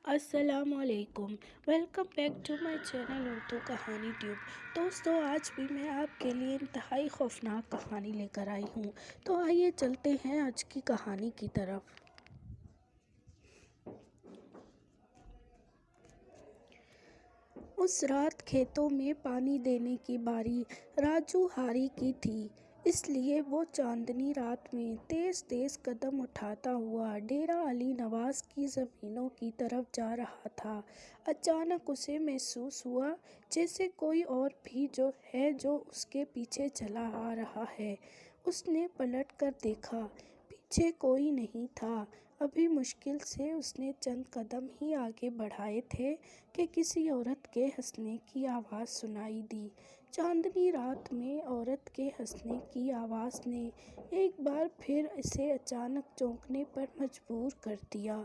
السلام علیکم، welcome back to my channel Urdu کہانی ٹیوب۔ دوستو، آج بھی میں آپ کے لیے انتہائی خوفناک کہانی لے کر آئی ہوں۔ تو آئیے چلتے ہیں آج کی کہانی کی طرف۔ اس رات کھیتوں میں پانی دینے کی باری راجو ہاری کی تھی، اس لیے وہ چاندنی رات میں تیز تیز قدم اٹھاتا ہوا ڈیرہ علی نواز کی زمینوں کی طرف جا رہا تھا۔ اچانک اسے محسوس ہوا جیسے کوئی اور بھی جو اس کے پیچھے چلا آ رہا ہے۔ اس نے پلٹ کر دیکھا، پیچھے کوئی نہیں تھا۔ ابھی مشکل سے اس نے چند قدم ہی آگے بڑھائے تھے کہ کسی عورت کے ہنسنے کی آواز سنائی دی۔ چاندنی رات میں عورت کے ہنسنے کی آواز نے ایک بار پھر اسے اچانک چونکنے پر مجبور کر دیا۔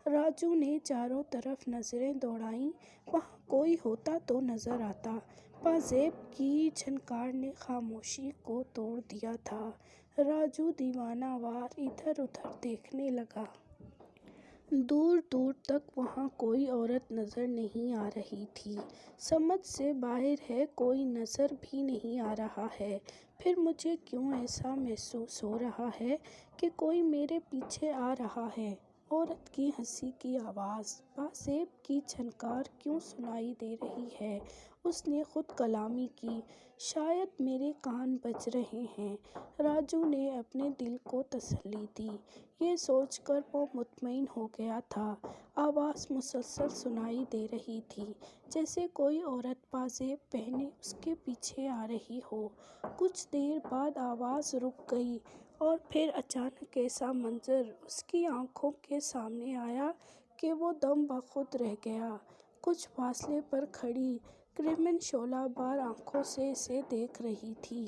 راجو نے چاروں طرف نظریں دوڑائیں، وہاں کوئی ہوتا تو نظر آتا۔ پازیب کی جھنکار نے خاموشی کو توڑ دیا تھا۔ راجو دیوانہ وار ادھر ادھر دیکھنے لگا۔ دور دور تک وہاں کوئی عورت نظر نہیں آ رہی تھی۔ سمجھ سے باہر ہے، کوئی نظر بھی نہیں آ رہا ہے۔ پھر مجھے کیوں ایسا محسوس ہو رہا ہے کہ کوئی میرے پیچھے آ رہا ہے؟ عورت کی ہنسی کی آواز، پازیب کی جھنکار کیوں سنائی دے رہی ہے؟ اس نے خود کلامی کی۔ شاید میرے کان بج رہے ہیں۔ راجو نے اپنے دل کو تسلی دی۔ یہ سوچ کر وہ مطمئن ہو گیا تھا۔ آواز مسلسل سنائی دے رہی تھی، جیسے کوئی عورت پازیب پہنے اس کے پیچھے آ رہی ہو۔ کچھ دیر بعد آواز رک گئی اور پھر اچانک ایسا منظر اس کی آنکھوں کے سامنے آیا کہ وہ دم بخود رہ گیا۔ کچھ فاصلے پر کھڑی کرمن شعلہ بار آنکھوں سے اسے دیکھ رہی تھی۔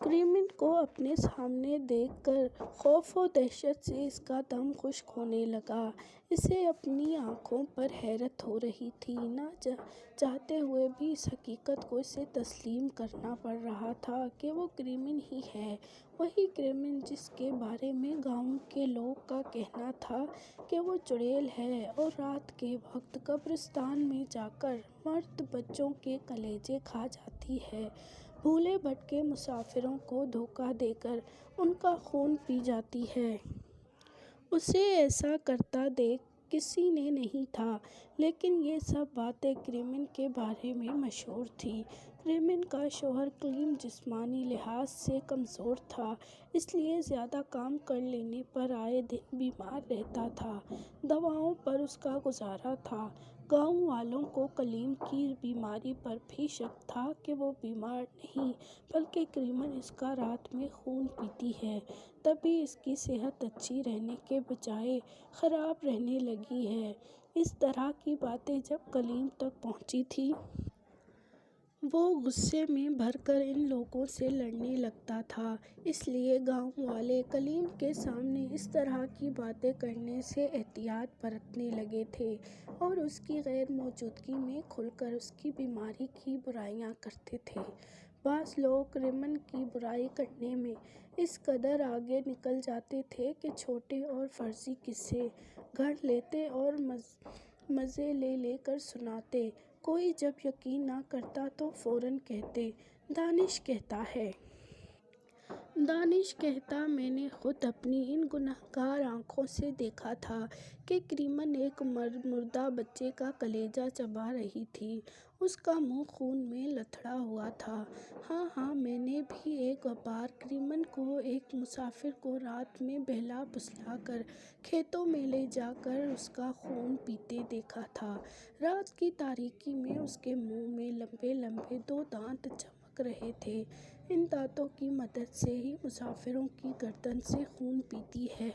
کرمن کو اپنے سامنے دیکھ کر خوف و دہشت سے اس کا دم خشک ہونے لگا۔ اسے اپنی آنکھوں پر حیرت ہو رہی تھی۔ نہ چاہتے ہوئے بھی اس حقیقت کو اسے تسلیم کرنا پڑ رہا تھا کہ وہ کرمن ہی ہے، وہی کرمن جس کے بارے میں گاؤں کے لوگ کا کہنا تھا کہ وہ چڑیل ہے اور رات کے وقت قبرستان میں جا کر مرد بچوں کے کلیجے کھا جاتی ہے، بھولے بھٹکے مسافروں کو دھوکہ دے کر ان کا خون پی جاتی ہے۔ اسے ایسا کرتا دیکھ کسی نے نہیں تھا، لیکن یہ سب باتیں کرمن کے بارے میں مشہور تھیں۔ کرمن کا شوہر کلیم جسمانی لحاظ سے کمزور تھا، اس لیے زیادہ کام کر لینے پر آئے دن بیمار رہتا تھا۔ دواؤں پر اس کا گزارا تھا۔ گاؤں والوں کو کلیم کی بیماری پر بھی شک تھا کہ وہ بیمار نہیں بلکہ کرمن اس کا رات میں خون پیتی ہے، تبھی اس کی صحت اچھی رہنے کے بجائے خراب رہنے لگی ہے۔ اس طرح کی باتیں جب کلیم تک پہنچی تھیں، وہ غصے میں بھر کر ان لوگوں سے لڑنے لگتا تھا۔ اس لیے گاؤں والے کلیم کے سامنے اس طرح کی باتیں کرنے سے احتیاط برتنے لگے تھے اور اس کی غیر موجودگی میں کھل کر اس کی بیماری کی برائیاں کرتے تھے۔ بعض لوگ کرمن کی برائی کرنے میں اس قدر آگے نکل جاتے تھے کہ چھوٹے اور فرضی قصے گھڑ لیتے اور مزے لے کر سناتے۔ کوئی جب یقین نہ کرتا تو فوراً کہتے، دانش کہتا ہے۔ دانش کہتا، میں نے خود اپنی ان گنہگار آنکھوں سے دیکھا تھا کہ کرمن ایک مردہ بچے کا کلیجہ چبا رہی تھی۔ اس کا منہ خون میں لتھڑا ہوا تھا۔ ہاں، میں نے بھی ایک بار کرمن کو ایک مسافر کو رات میں بہلا پھسلا کر کھیتوں میں لے جا کر اس کا خون پیتے دیکھا تھا۔ رات کی تاریکی میں اس کے منہ میں لمبے لمبے 2 دانت چمک رہے تھے۔ ان دانتوں کی مدد سے ہی مسافروں کی گردن سے خون پیتی ہے۔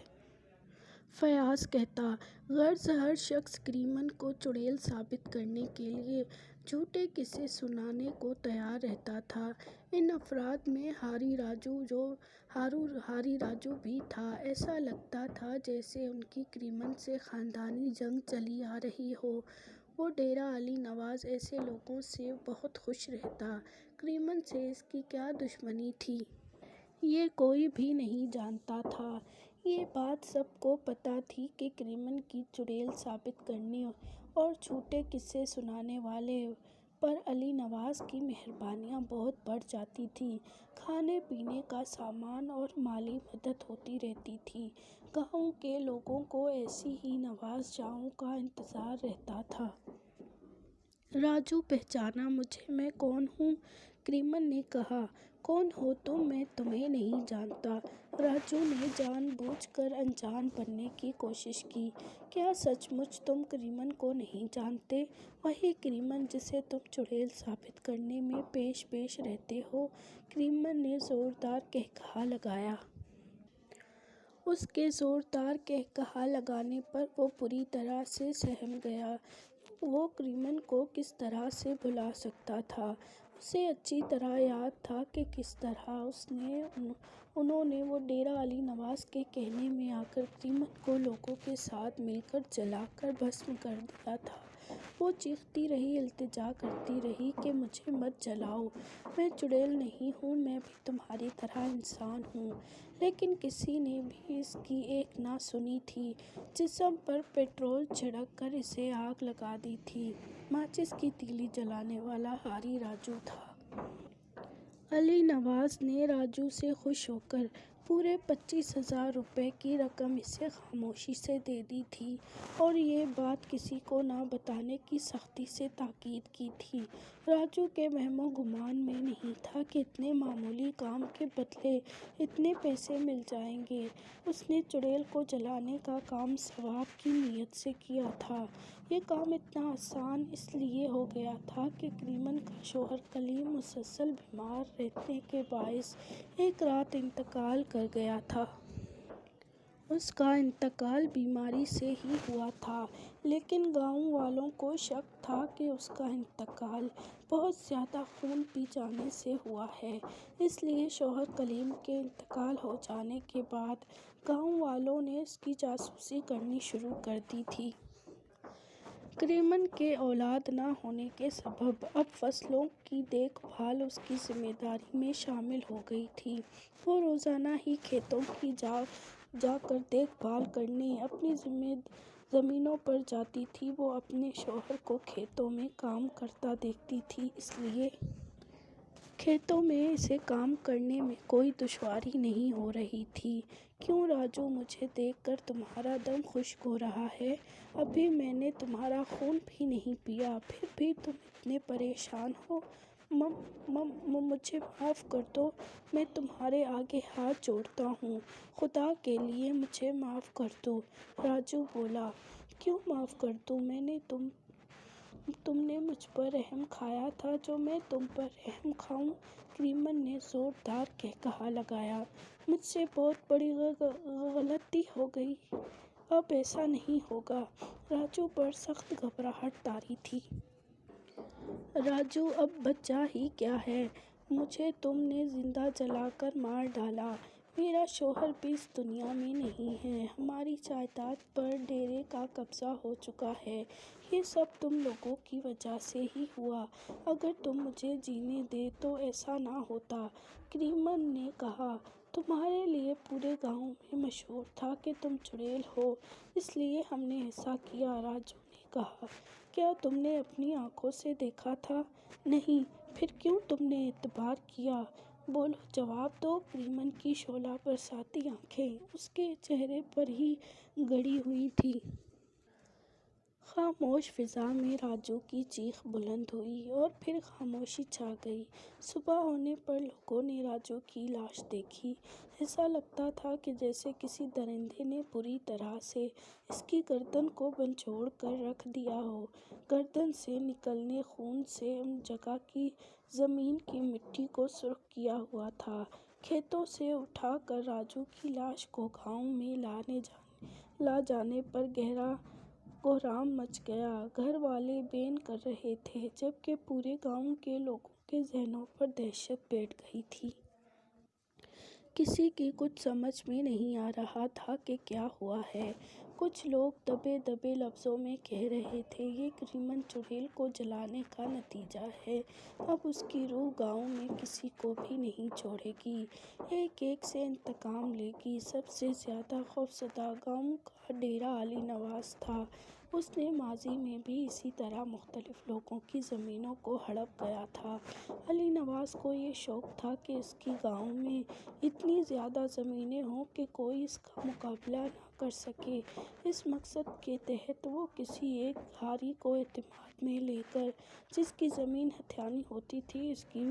فیاض کہتا، غرض ہر شخص کرمن کو چڑیل ثابت کرنے کے لیے جھوٹے قصے سنانے کو تیار رہتا تھا۔ ان افراد میں ہاری راجو بھی تھا۔ ایسا لگتا تھا جیسے ان کی کرمن سے خاندانی جنگ چلی آ رہی ہو۔ وہ ڈیرہ علی نواز ایسے لوگوں سے بہت خوش رہتا۔ کرمن سے اس کی کیا دشمنی تھی، یہ کوئی بھی نہیں جانتا تھا۔ یہ بات سب کو پتہ تھی کہ کریمن کی چڑیل ثابت کرنے اور جھوٹے قصے سنانے والے پر علی نواز کی مہربانیاں بہت بڑھ جاتی تھیں۔ کھانے پینے کا سامان اور مالی مدد ہوتی رہتی تھی۔ گاؤں کے لوگوں کو ایسی ہی نواز جاؤں کا انتظار رہتا تھا۔ راجو پہچانا مجھے؟ میں کون ہوں؟ کریمن نے کہا۔ کون ہو تم؟ میں تمہیں نہیں جانتا۔ راجو نے جان بوجھ کر انجان بننے کی کوشش کی۔ کیا سچ مچ تم کریمن کو نہیں جانتے؟ وہی کریمن جسے تم چڑیل ثابت کرنے میں پیش پیش رہتے ہو؟ کریمن نے زوردار قہقہا لگایا۔ اس کے زوردار قہقہا لگانے پر وہ بری طرح سے سہم گیا۔ وہ کریمن کو کس طرح سے بھلا سکتا تھا؟ اسے اچھی طرح یاد تھا کہ کس طرح انہوں نے وہ ڈیرہ علی نواز کے کہنے میں آ کر کریمن کو لوگوں کے ساتھ مل کر جلا کر بھسم کر دیا تھا۔ وہ چیختی رہی، التجا کرتی رہی کہ مجھے مت جلاؤ، میں چڑیل نہیں ہوں، میں بھی تمہاری طرح انسان ہوں۔ لیکن کسی نے بھی اس کی ایک نہ سنی تھی۔ جسم پر پٹرول چھڑک کر اسے آگ لگا دی تھی۔ ماچس کی تیلی جلانے والا ہاری راجو تھا۔ علی نواز نے راجو سے خوش ہو کر پورے 25,000 روپے کی رقم اسے خاموشی سے دے دی تھی اور یہ بات کسی کو نہ بتانے کی سختی سے تاکید کی تھی۔ راجو کے وہم و گمان میں نہیں تھا کہ اتنے معمولی کام کے بدلے اتنے پیسے مل جائیں گے۔ اس نے چڑیل کو جلانے کا کام ثواب کی نیت سے کیا تھا۔ یہ کام اتنا آسان اس لیے ہو گیا تھا کہ کریمن کا شوہر کلیم مسلسل بیمار رہنے کے باعث ایک رات انتقال کر گیا تھا۔ اس کا انتقال بیماری سے ہی ہوا تھا، لیکن گاؤں والوں کو شک تھا کہ اس کا انتقال بہت زیادہ خون پی جانے سے ہوا ہے۔ اس لیے شوہر کلیم کے انتقال ہو جانے کے بعد گاؤں والوں نے اس کی جاسوسی کرنی شروع کر دی تھی۔ کریمن کے اولاد نہ ہونے کے سبب اب فصلوں کی دیکھ بھال اس کی ذمہ داری میں شامل ہو گئی تھی۔ وہ روزانہ ہی کھیتوں کی جا کر دیکھ بھال کرنے اپنی زمینوں پر جاتی تھی۔ وہ اپنے شوہر کو کھیتوں میں کام کرتا دیکھتی تھی، اس لیے کھیتوں میں اسے کام کرنے میں کوئی دشواری نہیں ہو رہی تھی۔ کیوں راجو، مجھے دیکھ کر تمہارا دم خشک ہو رہا ہے؟ ابھی میں نے تمہارا خون بھی نہیں پیا، پھر بھی تم اتنے پریشان ہو۔ مجھے معاف کر دو، میں تمہارے آگے ہاتھ جوڑتا ہوں، خدا کے لیے مجھے معاف کر دو۔ راجو بولا۔ کیوں معاف کر دوں؟ تم نے مجھ پر رحم کھایا تھا جو میں تم پر رحم کھاؤں؟ کریمن نے زوردار قہقہا لگایا۔ مجھ سے بہت بڑی غلطی ہو گئی، اب ایسا نہیں ہوگا۔ راجو پر سخت گھبراہٹ طاری تھی۔ راجو، اب بچا ہی کیا ہے؟ مجھے تم نے زندہ جلا کر مار ڈالا۔ میرا شوہر بھی اس دنیا میں نہیں ہے۔ ہماری جائیداد پر ڈیرے کا قبضہ ہو چکا ہے۔ یہ سب تم لوگوں کی وجہ سے ہی ہوا۔ اگر تم مجھے جینے دے تو ایسا نہ ہوتا۔ کریمن نے کہا۔ تمہارے لیے پورے گاؤں میں مشہور تھا کہ تم چڑیل ہو، اس لیے ہم نے ایسا کیا، راجو نے کہا۔ کیا تم نے اپنی آنکھوں سے دیکھا تھا؟ نہیں، پھر کیوں تم نے اعتبار کیا؟ بولو، جواب دو۔ کریمن کی شعلہ برساتی آنکھیں اس کے چہرے پر ہی گڑی ہوئی تھیں۔ خاموش فضا میں راجو کی چیخ بلند ہوئی اور پھر خاموشی چھا گئی۔ صبح ہونے پر لوگوں نے راجو کی لاش دیکھی۔ ایسا لگتا تھا کہ جیسے کسی درندے نے بری طرح سے اس کی گردن کو جھنجھوڑ کر رکھ دیا ہو۔ گردن سے نکلنے خون سے ان جگہ کی زمین کی مٹی کو سرخ کیا ہوا تھا۔ کھیتوں سے اٹھا کر راجو کی لاش کو گاؤں میں لا جانے پر گہرا کوہرام مچ گیا۔ گھر والے بین کر رہے تھے، جبکہ پورے گاؤں کے لوگوں کے ذہنوں پر دہشت بیٹھ گئی تھی۔ کسی کی کچھ سمجھ میں نہیں آ رہا تھا کہ کیا ہوا ہے۔ کچھ لوگ دبے دبے لفظوں میں کہہ رہے تھے، یہ کریمن چڑیل کو جلانے کا نتیجہ ہے، اب اس کی روح گاؤں میں کسی کو بھی نہیں چھوڑے گی، ایک ایک سے انتقام لے گی۔ سب سے زیادہ خوفزدہ گاؤں کا ڈیرہ علی نواز تھا۔ اس نے ماضی میں بھی اسی طرح مختلف لوگوں کی زمینوں کو ہڑپ گیا تھا۔ علی نواز کو یہ شوق تھا کہ اس کی گاؤں میں اتنی زیادہ زمینیں ہوں کہ کوئی اس کا مقابلہ نہ کر سکے۔ اس مقصد کے تحت وہ کسی ایک گھاری کو اعتماد میں لے کر، جس کی زمین ہتھیانی ہوتی تھی، اس کی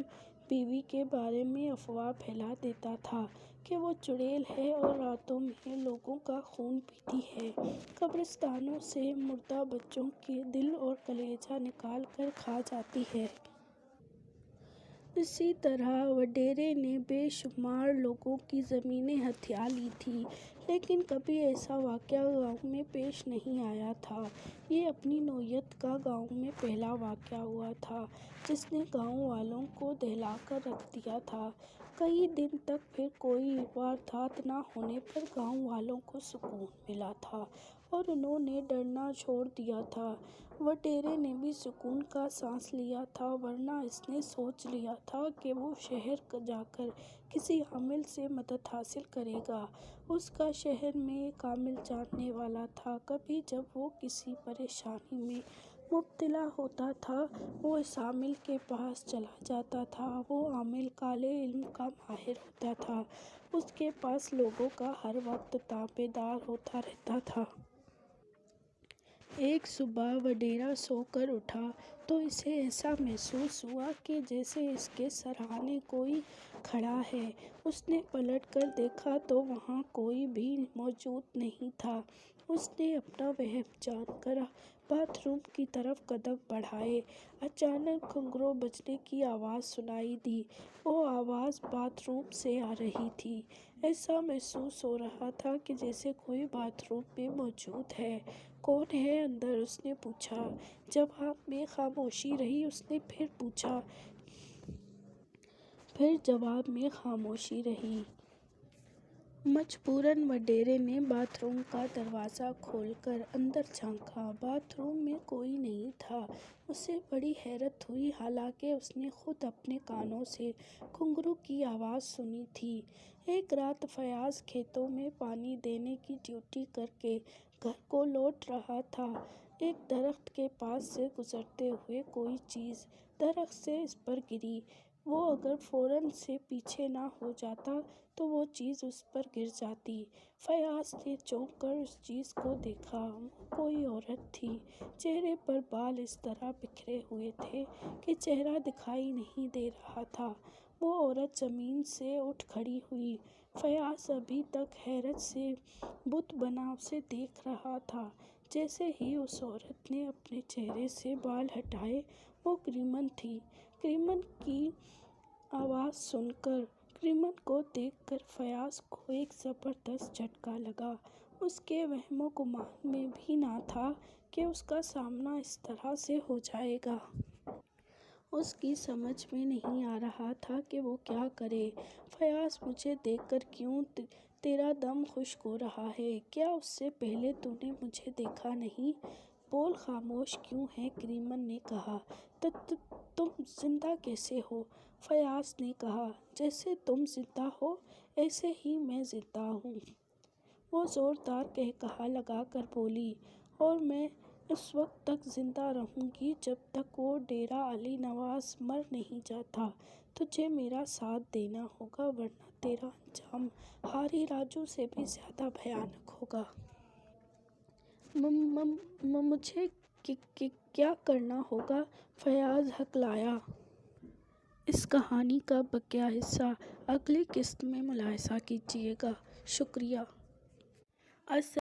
بیوی کے بارے میں افواہ پھیلا دیتا تھا کہ وہ چڑیل ہے اور راتوں میں لوگوں کا خون پیتی ہے، قبرستانوں سے مردہ بچوں کے دل اور کلیجہ نکال کر کھا جاتی ہے۔ اسی طرح وڈیرے نے بے شمار لوگوں کی زمینیں ہتھیا لی تھیں، لیکن کبھی ایسا واقعہ گاؤں میں پیش نہیں آیا تھا۔ یہ اپنی نوعیت کا گاؤں میں پہلا واقعہ ہوا تھا، جس نے گاؤں والوں کو دہلا کر رکھ دیا تھا۔ کئی دن تک پھر کوئی واردات نہ ہونے پر گاؤں والوں کو سکون ملا تھا اور انہوں نے ڈرنا چھوڑ دیا تھا۔ وڈیرے نے بھی سکون کا سانس لیا تھا، ورنہ اس نے سوچ لیا تھا کہ وہ شہر جا کر کسی عامل سے مدد حاصل کرے گا۔ اس کا شہر میں ایک عامل جاننے والا تھا، کبھی جب وہ کسی پریشانی میں مبتلا ہوتا تھا، وہ اس عامل کے پاس چلا جاتا تھا۔ وہ عامل کالے علم کا ماہر ہوتا تھا، اس کے پاس لوگوں کا ہر وقت تابع دار ہوتا رہتا تھا۔ ایک صبح وڈیرا سو کر اٹھا تو اسے ایسا محسوس ہوا کہ جیسے اس کے سرہانے کوئی کھڑا ہے۔ اس نے پلٹ کر دیکھا تو وہاں کوئی بھی موجود نہیں تھا۔ اس نے اپنا وہم جان کر باتھ روم کی طرف قدم بڑھائے۔ اچانک گھنگرو بجنے کی آواز سنائی دی۔ وہ آواز باتھ روم سے آ رہی تھی۔ ایسا محسوس ہو رہا تھا کہ جیسے کوئی باتھ روم میں موجود ہے۔ کون ہے اندر؟ اس نے پوچھا۔ جواب میں خاموشی رہی۔ اس نے پھر پوچھا۔ پھر جواب میں خاموشی رہی۔ مجبوراً وڈیرے نے باتھ روم کا دروازہ کھول کر اندر جھانکا۔ باتھ روم میں کوئی نہیں تھا۔ اسے بڑی حیرت ہوئی، حالانکہ اس نے خود اپنے کانوں سے گھنگرو کی آواز سنی تھی۔ ایک رات فیاض کھیتوں میں پانی دینے کی ڈیوٹی کر کے گھر کو لوٹ رہا تھا۔ ایک درخت کے پاس سے گزرتے ہوئے کوئی چیز درخت سے اس پر گری۔ وہ اگر فوراً سے پیچھے نہ ہو جاتا تو وہ چیز اس پر گر جاتی۔ فیاض نے چونک کر اس چیز کو دیکھا۔ وہ کوئی عورت تھی۔ چہرے پر بال اس طرح بکھرے ہوئے تھے کہ چہرہ دکھائی نہیں دے رہا تھا۔ وہ عورت زمین سے اٹھ کھڑی ہوئی۔ فیاض ابھی تک حیرت سے بت بنا اسے دیکھ رہا تھا۔ جیسے ہی اس عورت نے اپنے چہرے سے بال ہٹائے، وہ کریمن تھی۔ کریمن کی آواز سن کر، کریمن کو دیکھ کر فیاض کو ایک زبردست جھٹکا لگا۔ اس کے وہم و گمان میں بھی نہ تھا کہ اس کا سامنا اس طرح سے ہو جائے گا۔ اس کی سمجھ میں نہیں آ رہا تھا کہ وہ کیا کرے۔ فیاض، مجھے دیکھ کر کیوں تیرا دم خشک ہو رہا ہے؟ کیا اس سے پہلے تو نے مجھے دیکھا نہیں؟ بول، خاموش کیوں ہے؟ کریمن نے کہا۔ تم زندہ کیسے ہو؟ فیاض نے کہا۔ جیسے تم زندہ ہو، ایسے ہی میں زندہ ہوں۔ وہ زوردار قہقہا لگا کر بولی، اور میں اس وقت تک زندہ رہوں گی جب تک وہ ڈیرہ علی نواز مر نہیں جاتا۔ تجھے میرا ساتھ دینا ہوگا، ورنہ تیرا انجام ہاری راجو سے بھی زیادہ بھیانک ہوگا۔ مجھے کیا کرنا ہوگا؟ فیاض ہکلایا۔ اس کہانی کا بقیہ حصہ اگلی قسط میں ملاحظہ کیجیے گا۔ شکریہ۔